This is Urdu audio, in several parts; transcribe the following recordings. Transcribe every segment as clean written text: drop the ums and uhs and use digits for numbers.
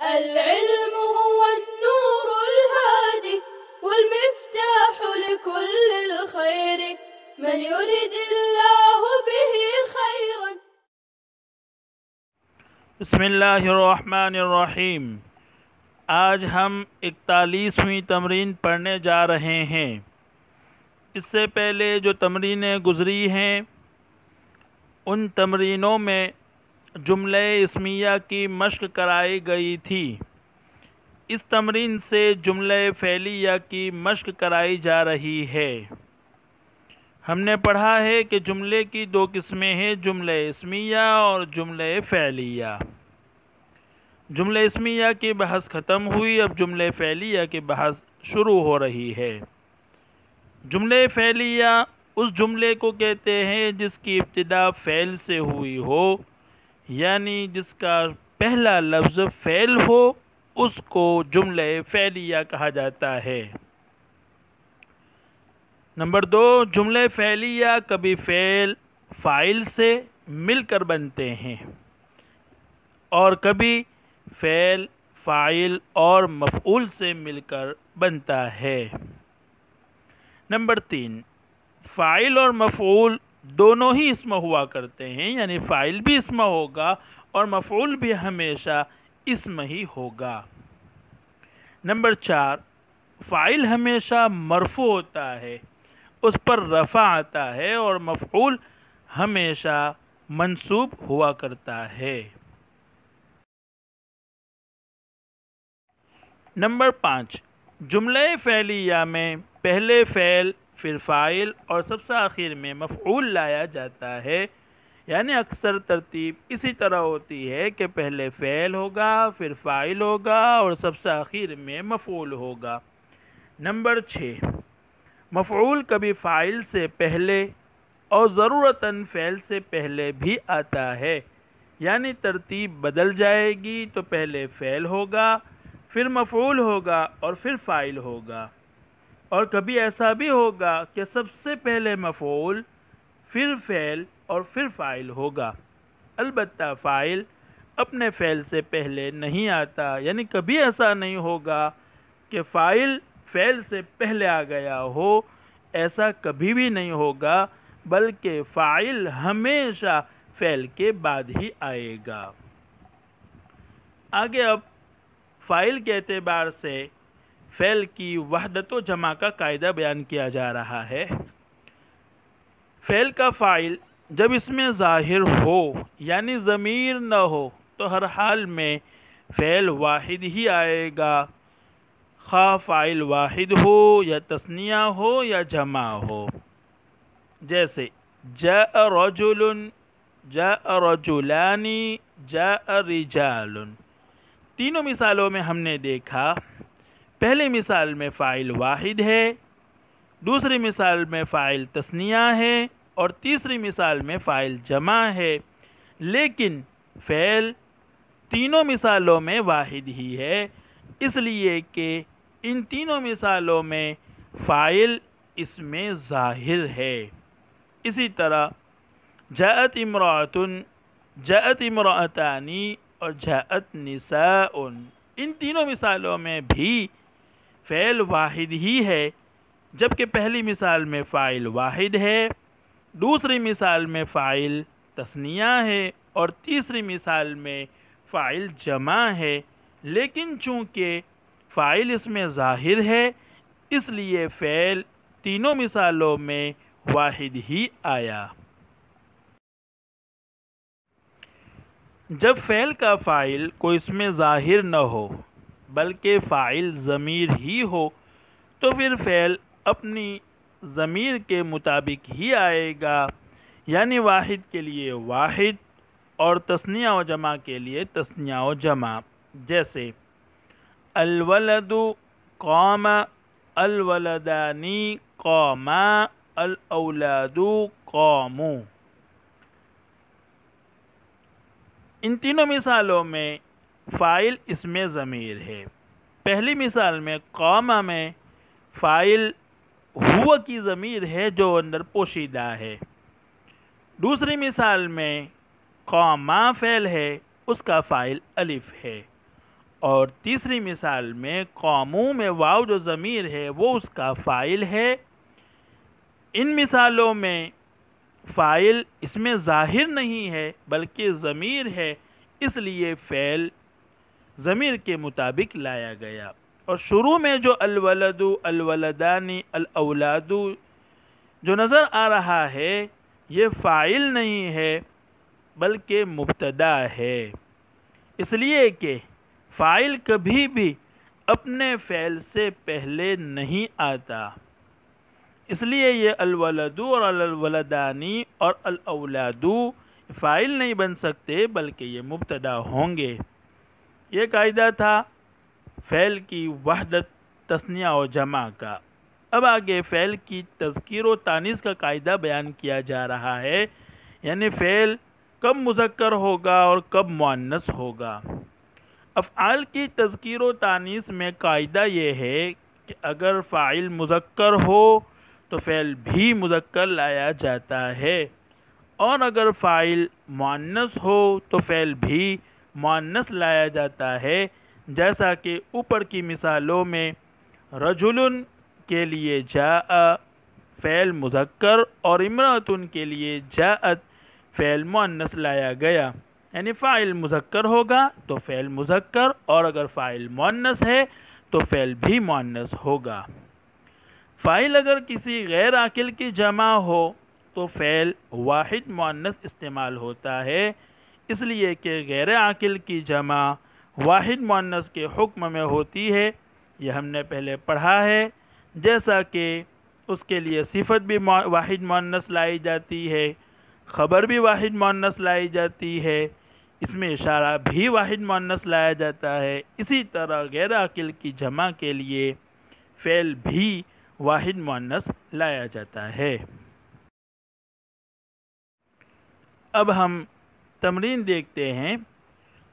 العلم هو النور الهادي والمفتاح لكل الخير من يريد الله به خيرا. بسم اللہ الرحمن الرحیم. آج ہم 41ویں تمرین پڑھنے جا رہے ہیں. اس سے پہلے جو تمرینیں گزری ہیں ان تمرینوں میں جملہ اسمیہ کی مشق کرائی گئی تھی. اس تمرین سے جملہ فعلیہ کی مشق کرائی جا رہی ہے. ہم نے پڑھا ہے کہ جملے کی دو قسمیں ہیں، جملہ اسمیہ اور جملہ فعلیہ. جملہ اسمیہ کی بحث ختم ہوئی، اب جملہ فعلیہ کی بحث شروع ہو رہی ہے. جملہ فعلیہ اس جملے کو کہتے ہیں جس کی ابتدا فعل سے ہوئی ہو، یعنی جس کا پہلا لفظ فعل ہو، اس کو جملہ فعلیہ کہا جاتا ہے. نمبر 2، جملہ فعلیہ کبھی فعل فاعل سے مل کر بنتے ہیں اور کبھی فعل فاعل اور مفعول سے مل کر بنتا ہے. نمبر 3، فاعل اور مفعول دونوں ہی اسم ہوا کرتے ہیں، یعنی فاعل بھی اسم ہوگا اور مفعول بھی ہمیشہ اسم ہی ہوگا. نمبر 4، فاعل ہمیشہ مرفوع ہوتا ہے، اس پر رفع آتا ہے، اور مفعول ہمیشہ منصوب ہوا کرتا ہے. نمبر 5، جملہ فعلیہ میں پہلے فعل پھر فاعل اور سب سے آخر میں مفعول لایا جاتا ہے، یعنی اکثر ترتیب اسی طرح ہوتی ہے کہ پہلے فعل ہوگا، پھر فاعل ہوگا اور سب سے آخر میں مفعول ہوگا. نمبر 6، مفعول کبھی فاعل سے پہلے اور ضرورتاً فعل سے پہلے بھی آتا ہے، یعنی ترتیب بدل جائے گی تو پہلے فعل ہوگا، پھر مفعول ہوگا اور پھر فاعل ہوگا. اور کبھی ایسا بھی ہوگا کہ سب سے پہلے مفعول، پھر فعل اور پھر فاعل ہوگا. البتہ فاعل اپنے فعل سے پہلے نہیں آتا، یعنی کبھی ایسا نہیں ہوگا کہ فاعل فعل سے پہلے آ گیا ہو، ایسا کبھی بھی نہیں ہوگا، بلکہ فاعل ہمیشہ فعل کے بعد ہی آئے گا. آگے اب فاعل کے اعتبار سے فعل کی وحدت و جمع کا قاعدہ بیان کیا جا رہا ہے. فعل کا فاعل جب اس میں ظاہر ہو یعنی ضمیر نہ ہو تو ہر حال میں فعل واحد ہی آئے گا، خواہ فاعل واحد ہو یا تثنیہ ہو یا جمع ہو. جیسے جاء رجل، جاء رجلان، جاء رجال. تینوں مثالوں میں ہم نے دیکھا، پہلی مثال میں فاعل واحد ہے، دوسری مثال میں فاعل تثنیہ ہے اور تیسری مثال میں فاعل جمع ہے، لیکن فعل تینوں مثالوں میں واحد ہی ہے، اس لیے کہ ان تینوں مثالوں میں فاعل اس میں ظاہر ہے. اسی طرح جاءت امرأۃ، جاءت امرأتان اور جاءت نساء، ان تینوں مثالوں میں بھی فعل واحد ہی ہے، جبکہ پہلی مثال میں فاعل واحد ہے، دوسری مثال میں فاعل تثنیہ ہے اور تیسری مثال میں فاعل جمع ہے. لیکن چونکہ فاعل اس میں ظاہر ہے، اس لیے فعل تینوں مثالوں میں واحد ہی آیا. جب فعل کا فاعل کوئی اس میں ظاہر نہ ہو بلکہ فاعل ضمیر ہی ہو تو پھر فعل اپنی ضمیر کے مطابق ہی آئے گا، یعنی واحد کے لیے واحد اور تثنیہ و جمع کے لیے تثنیہ و جمع. جیسے الولد قام، الولدان قاما، الاولاد قاموا. ان تینوں مثالوں میں فاعل اس میں ضمیر ہے. پہلی مثال میں قاما میں فاعل ہوا کی ضمیر ہے جو اندر پوشیدہ ہے. دوسری مثال میں قاما فعل ہے، اس کا فاعل الف ہے. اور تیسری مثال میں قاموا میں واو جو ضمیر ہے وہ اس کا فاعل ہے۔ ان مثالوں میں فاعل اس میں ظاہر نہیں ہے بلکہ ضمیر ہے، اس لیے فعل ضمیر کے مطابق لایا گیا۔ اور شروع میں جو الولد، الولدانی، الاولاد جو نظر آ رہا ہے یہ فاعل نہیں ہے بلکہ مبتدا ہے، اس لیے کہ فاعل کبھی بھی اپنے فعل سے پہلے نہیں آتا، اس لیے یہ الولد اور الولدانی اور الاولاد فاعل نہیں بن سکتے بلکہ یہ مبتدا ہوں گے۔ یہ قاعدہ تھا فعل کی وحدت تثنیہ و جمع کا۔ اب آگے فعل کی تذکیر و تانیث کا قاعدہ بیان کیا جا رہا ہے، یعنی فعل کب مذکر ہوگا اور کب مؤنث ہوگا۔ افعال کی تذکیر و تانیث میں قاعدہ یہ ہے کہ اگر فاعل مذکر ہو تو فعل بھی مذکر لایا جاتا ہے، اور اگر فاعل مؤنث ہو تو فعل بھی مؤنث لایا جاتا ہے، جیسا کہ اوپر کی مثالوں میں رجل کے لیے جاء فعل مذکر اور امرأۃ کے لیے جاءت فعل مؤنث لایا گیا، یعنی فاعل مذکر ہوگا تو فعل مذکر، اور اگر فاعل مؤنث ہے تو فعل بھی مؤنث ہوگا۔ فاعل اگر کسی غیر عاقل کی جمع ہو تو فعل واحد مؤنث استعمال ہوتا ہے، اس لیے کہ غیر عاقل کی جمع واحد مؤنث کے حکم میں ہوتی ہے، یہ ہم نے پہلے پڑھا ہے، جیسا کہ اس کے لیے صفت بھی واحد مؤنث لائی جاتی ہے، خبر بھی واحد مؤنث لائی جاتی ہے، اس میں اشارہ بھی واحد مؤنث لایا جاتا ہے، اسی طرح غیر عاقل کی جمع کے لیے فعل بھی واحد مؤنث لایا جاتا ہے۔ اب ہم تمرین دیکھتے ہیں،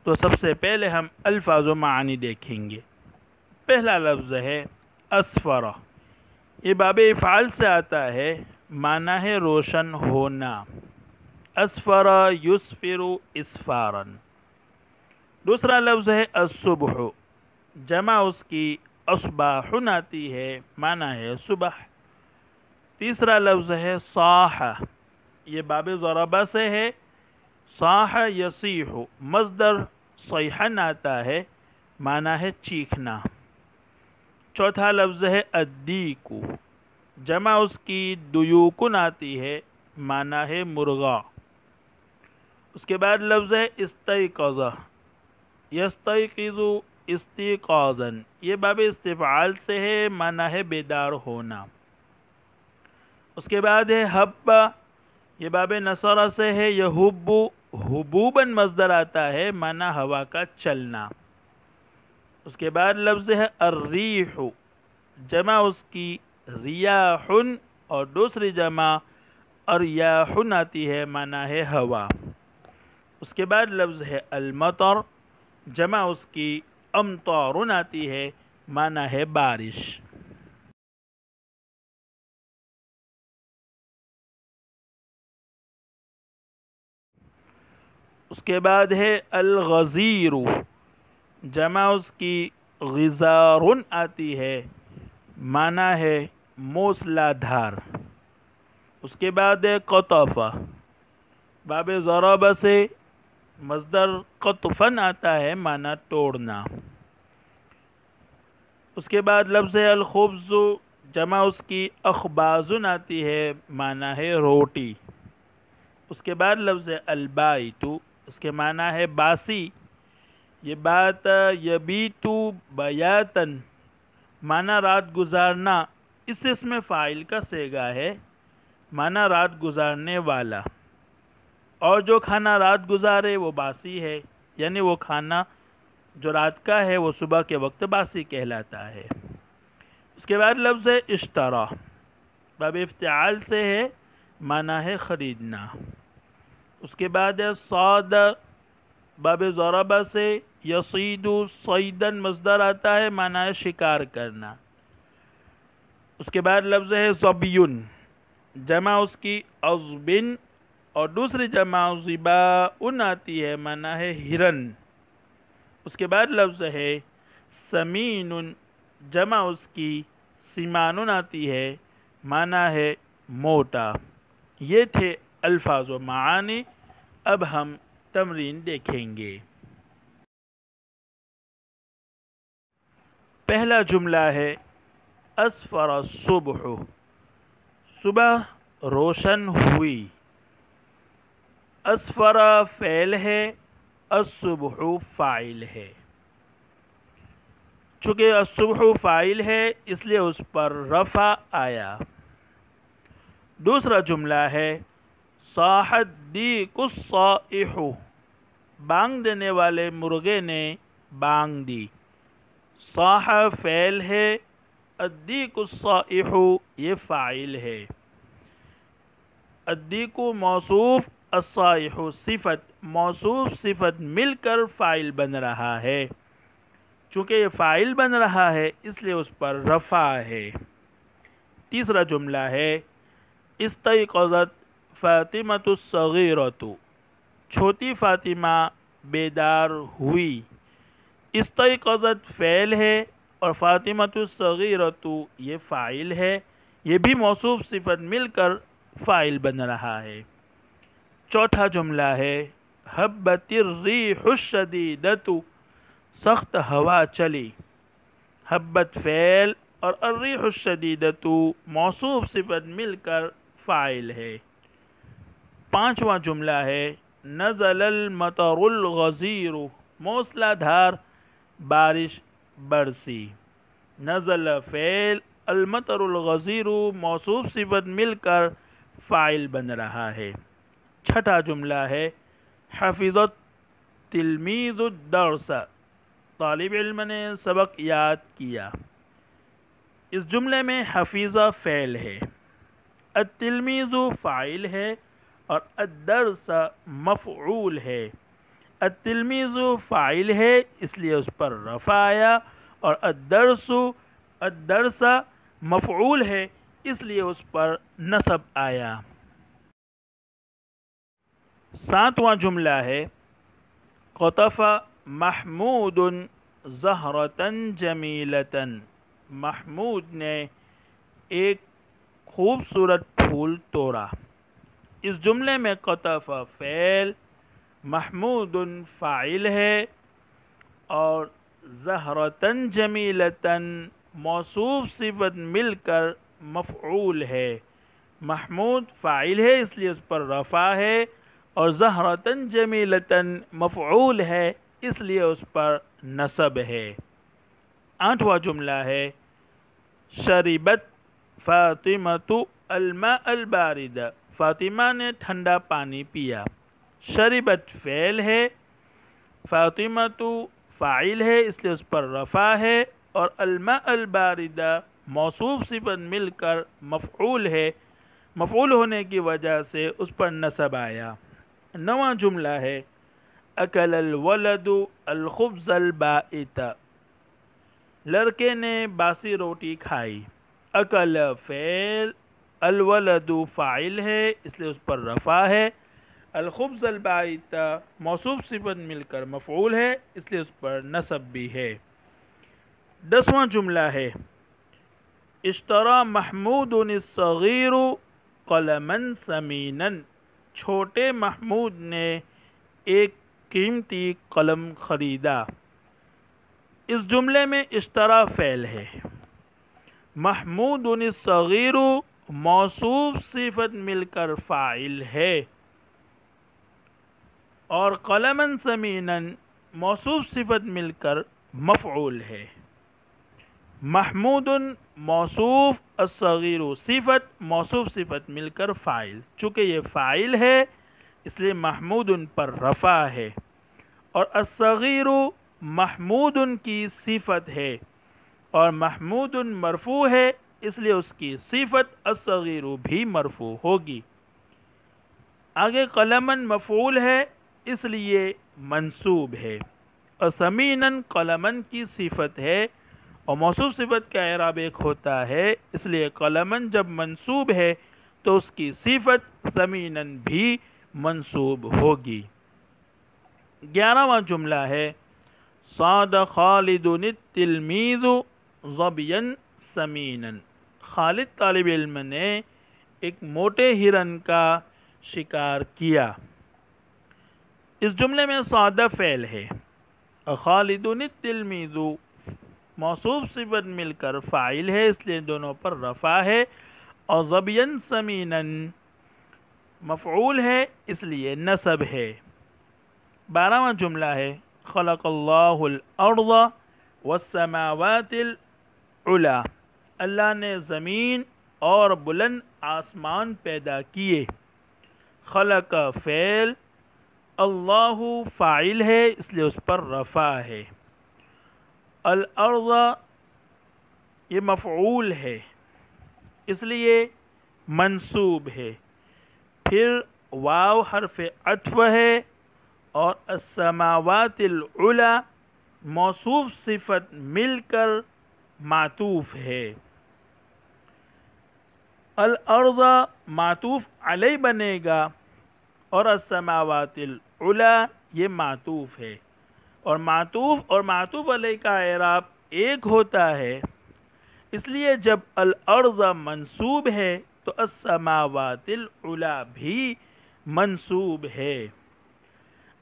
تو سب سے پہلے ہم الفاظ و معانی دیکھیں گے۔ پہلا لفظ ہے اسفر، یہ باب افعال سے آتا ہے، معنی ہے روشن ہونا۔ اسفر یسفر اسفارا۔ دوسرا لفظ ہے الصبح، جمع اس کی اصباح آتی ہے، معنی ہے صبح۔ تیسرا لفظ ہے صاح، یہ باب ضربہ سے ہے، صاح یصیح، مصدر صیحن آتا ہے، معنی ہے چیخنا۔ چوتھا لفظ ہے الدیک، جمع اس کی دیوکن آتی ہے، معنی ہے مرغا۔ اس کے بعد لفظ ہے استیقظ، یستیقظ استیقاظا، یہ باب استفعال سے ہے، معنی ہے بیدار ہونا۔ اس کے بعد ہے حب، یہ باب نصر سے ہے، یحب حبوبا مصدر آتا ہے، معنی ہوا کا چلنا۔ اس کے بعد لفظ ہے الریح، جمع اس کی ریاح، اور دوسری جمع اریاح آتی ہے، معنی ہے ہوا۔ اس کے بعد لفظ ہے المطر، جمع اس کی امطار آتی ہے، معنی ہے بارش۔ اس کے بعد ہے الغزیر، جمع اس کی غزار آتی ہے، معنی ہے موسلا دھار۔ اس کے بعد ہے قطف، باب ضرب سے مصدر قطفن آتا ہے، معنی توڑنا۔ اس کے بعد لفظ ہے الخبز، جمع اس کی اخبازن آتی ہے، معنی ہے روٹی۔ اس کے بعد لفظ ہے البائت، اس کے معنی ہے باسی، یہ بات یبیت بیاتن، معنی رات گزارنا، اس اسم فاعل کا صیغہ ہے، معنی رات گزارنے والا، اور جو کھانا رات گزارے وہ باسی ہے، یعنی وہ کھانا جو رات کا ہے وہ صبح کے وقت باسی کہلاتا ہے۔ اس کے بعد لفظ ہے اشترا، باب افتعال سے ہے، معنی ہے خریدنا۔ اس کے بعد ہے صاد، باب ضربہ سے یصید صیدن مصدر آتا ہے، معنی ہے شکار کرنا۔ اس کے بعد لفظ ہے ظبیٌ، جمع اس کی عضبن، اور دوسری جمع ظباء آتی ہے، معنی ہے ہرن۔ اس کے بعد لفظ ہے سمین، جمع اس کی سیمان آتی ہے، معنی ہے موٹا۔ یہ تھے الفاظ و معانی۔ اب ہم تمرین دیکھیں گے۔ پہلا جملہ ہے اسفر الصبح، صبح روشن ہوئی۔ اسفر فعل ہے، الصبح فاعل ہے۔ چونکہ الصبح فاعل ہے اس لیے اس پر رفع آیا۔ دوسرا جملہ ہے صاح الدیک الصائح، بانگ دینے والے مرغے نے بانگ دی۔ صاح فعل ہے، الدیک الصائح یہ فاعل ہے۔ الدیک موصوف، الصائح صفت، موصوف صفت مل کر فاعل بن رہا ہے۔ چونکہ یہ فاعل بن رہا ہے اس لیے اس پر رفع ہے۔ تیسرا جملہ ہے استيقظت فاطمۃ الصغیرۃ، چھوٹی فاطمہ بیدار ہوئی۔ استيقظت فعل ہے اور فاطمۃ الصغیرۃ یہ فاعل ہے، یہ بھی موصوف صفت مل کر فاعل بن رہا ہے۔ چوتھا جملہ ہے ہبت الریح الشدیدۃ، سخت ہوا چلی۔ ہبت فعل اور الریح الشدیدۃ موصوف صفت مل کر فاعل ہے۔ پانچواں جملہ ہے نزل المطر الغزیر، موسلا دھار بارش برسی۔ نزل فعل، المطر الغزیر موصوف صفت مل کر فاعل بن رہا ہے۔ چھٹا جملہ ہے حفظت تلمیذ الدرس، طالب علم نے سبق یاد کیا۔ اس جملے میں حفیظہ فعل ہے، التلمیذ فاعل ہے اور الدرس مفعول ہے۔ التلمیذ فاعل ہے اس لیے اس پر رفع آیا، اور الدرس مفعول ہے اس لیے اس پر نصب آیا۔ ساتواں جملہ ہے قطف محمود زہرة جمیلة، محمود نے ایک خوبصورت پھول توڑا۔ اس جملے میں قطف فعل، محمود فاعل ہے اور زہرة جمیلة موصوف صفت مل کر مفعول ہے۔ محمود فاعل ہے اس لیے اس پر رفع ہے، اور زہرة جمیلة مفعول ہے اس لیے اس پر نصب ہے۔ آٹھواں جملہ ہے شربت فاطمۃ الماء البارد، فاطمہ نے ٹھنڈا پانی پیا۔ شربت فعل ہے، فاطمۃ فاعل ہے اس لیے اس پر رفع ہے، اور الماء البارد موصوف صفت مل کر مفعول ہے، مفعول ہونے کی وجہ سے اس پر نصب آیا۔ نواں جملہ ہے اکل الولد الخبز البائت، لڑکے نے باسی روٹی کھائی۔ اکل فعل، الولد فاعل ہے اس لیے اس پر رفع ہے، الخبز البائت موصوف صفت مل کر مفعول ہے اس لیے اس پر نصب بھی ہے۔ دسواں جملہ ہے اشترى محمود الصغیر قلما ثمینا، چھوٹے محمود نے ایک قیمتی قلم خریدا۔ اس جملے میں اشترى فعل ہے، محمود الصغیر موصوف صفت مل کر فاعل ہے، اور قلما ثمینا موصوف صفت مل کر مفعول ہے۔ محمود موصوف، الصغیر صفت، موصوف صفت مل کر فاعل۔ چونکہ یہ فاعل ہے اس لیے محمود پر رفع ہے، اور الصغیر محمود کی صفت ہے، اور محمود مرفوع ہے اس لیے اس کی صفت الصغیر بھی مرفوع ہوگی۔ آگے قلما مفعول ہے اس لیے منصوب ہے، اور ثمینا قلما کی صفت ہے، اور موصوف صفت کا اعراب ایک ہوتا ہے، اس لیے قلما جب منصوب ہے تو اس کی صفت ثمینا بھی منصوب ہوگی۔ 11واں جملہ ہے صاد خالد التلمیذ ظبیا سمینا، خالد طالب علم نے ایک موٹے ہرن کا شکار کیا۔ اس جملے میں صاد فعل ہے، خالد التلمیذ موصوف صفت مل کر فاعل ہے، اس لیے دونوں پر رفع ہے، اور ظبیا سمینا مفعول ہے، اس لیے نصب ہے۔ 12واں جملہ ہے خلق اللہ الارض والسماوات العلا، اللہ نے زمین اور بلند آسمان پیدا کیے۔ خلق فعل، اللہ فاعل ہے، اس لیے اس پر رفع ہے۔ الارض یہ مفعول ہے، اس لیے منصوب ہے۔ پھر واو حرف عطف ہے، اور السماوات العلا موصوف صفت مل کر معطوف ہے۔ الارض معطوف علیہ بنے گا، اور السماوات العلا یہ معطوف ہے، اور معطوف علیہ کا اعراب ایک ہوتا ہے، اس لیے جب الارض منصوب ہے تو السماوات العلا بھی منصوب ہے۔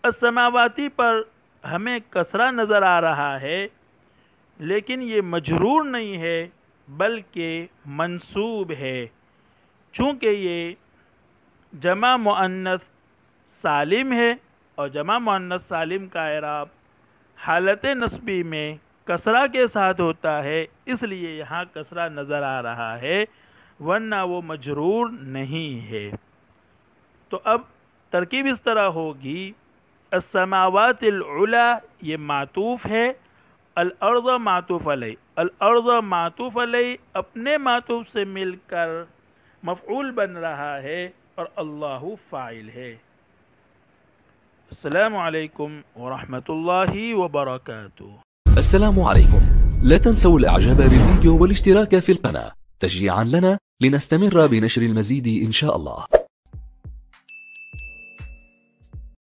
السماواتی پر ہمیں کسرہ نظر آ رہا ہے، لیکن یہ مجرور نہیں ہے بلکہ منصوب ہے، چونکہ یہ جمع مؤنث سالم ہے، اور جمع مؤنث سالم کا اعراب حالت نصبی میں کسرہ کے ساتھ ہوتا ہے، اس لیے یہاں کسرہ نظر آ رہا ہے، ورنہ وہ مجرور نہیں ہے۔ تو اب ترکیب اس طرح ہوگی، السماوات العلا یہ معطوف ہے، الارض معطوف علیہ، الارض معطوف علیہ اپنے معطوف سے مل کر مفعول بن رہا ہے، اور اللہ فاعل ہے۔ السلام علیکم ورحمۃ اللہ وبرکاتہ۔ السلام عليكم، لا تنسوا الاعجاب بالفيديو والاشتراك في القناة تشجيعا لنا لنستمر بنشر المزيد إن شاء الله.